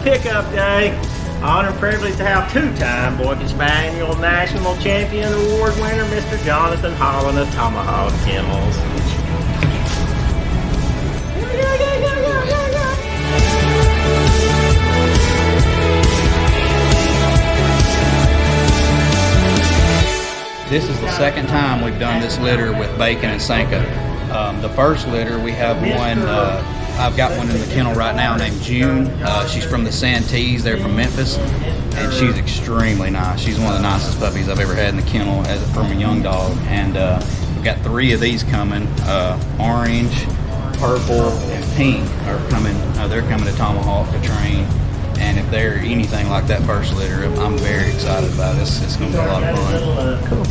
pickup day. Honor and privilege to have two-time Boykin Spaniel National Champion Award winner, Mr. Jonathan Holland of Tomahawk Kennels. This is the second time we've done this litter with Bacon and Sanka. The first litter, we have one, I've got one in the kennel right now named June. She's from the Santees, they're from Memphis, and she's extremely nice. She's one of the nicest puppies I've ever had in the kennel from a young dog. And we've got 3 of these coming. Orange, purple, and pink are coming. They're coming to Tomahawk to train. And if they're anything like that first litter, I'm very excited about it. It's going to be a lot of fun. Cool.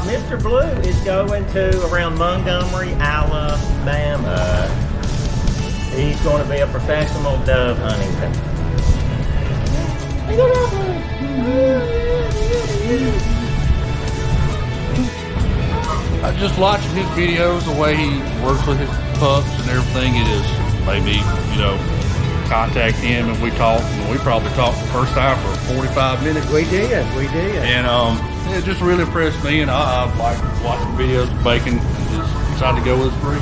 Mr. Blue is going to around Montgomery, Alabama. He's going to be a professional dove hunting. I just watching his videos, the way he works with his pups and everything. It has made me, contact him, and we talked. And we probably talked the first time for 45 minutes. We did. And it just really impressed me, and I like watching videos of Bacon, and just decided to go with his breed.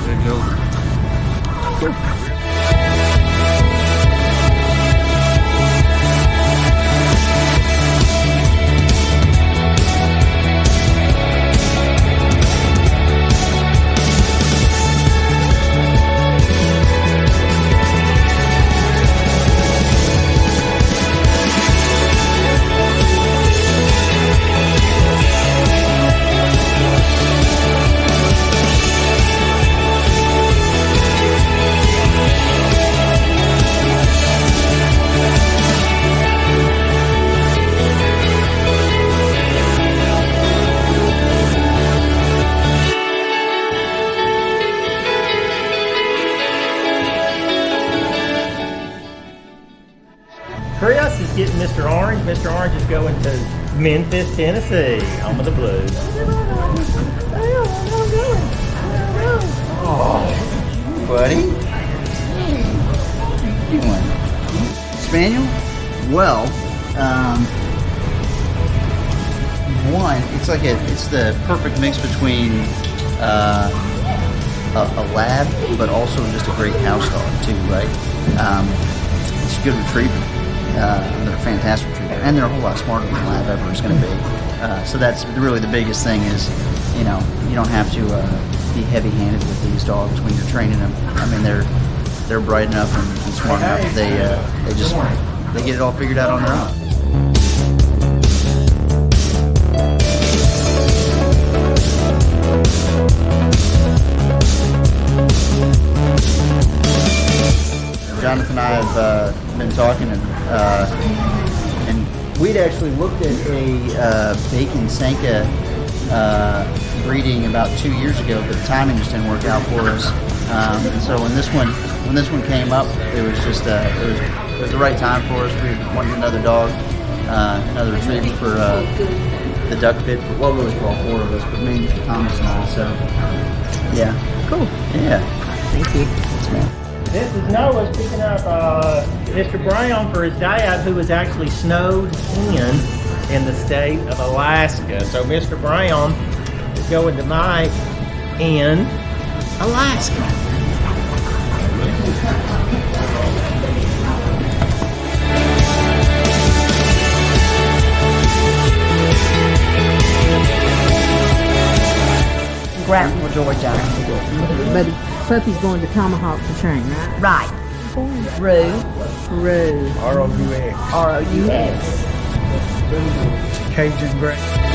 Chris is getting Mr. Orange. Mr. Orange is going to Memphis, Tennessee, home of the Blues. Oh, buddy. Hey, what are you doing? Spaniel? Well, it's the perfect mix between a lab, but also just a great house dog too, right? It's a good retriever. They're a fantastic retriever, and they're a whole lot smarter than a lab ever is going to be. So that's really the biggest thing is, you don't have to be heavy-handed with these dogs when you're training them. I mean, they're bright enough and smart enough. They get it all figured out on their own. Jonathan and I have been talking, and we'd actually looked at a Bacon Sanka breeding about 2 years ago, but the timing just didn't work out for us. And so when this one came up, it was just it was the right time for us. We wanted another dog, another retriever for the duck pit. Well, really for all 4 of us, but mainly for Thomas and I. So yeah, cool. Yeah, Thank you. thanks, man. This is Noah picking up Mr. Brown for his dad, who was actually snowed in the state of Alaska. So Mr. Brown is going tonight in Alaska. Grantville, Georgia. But puppy's going to Tomahawk to train, right? Right. Rue. Rue. R-O-U-X. Cajun Gray.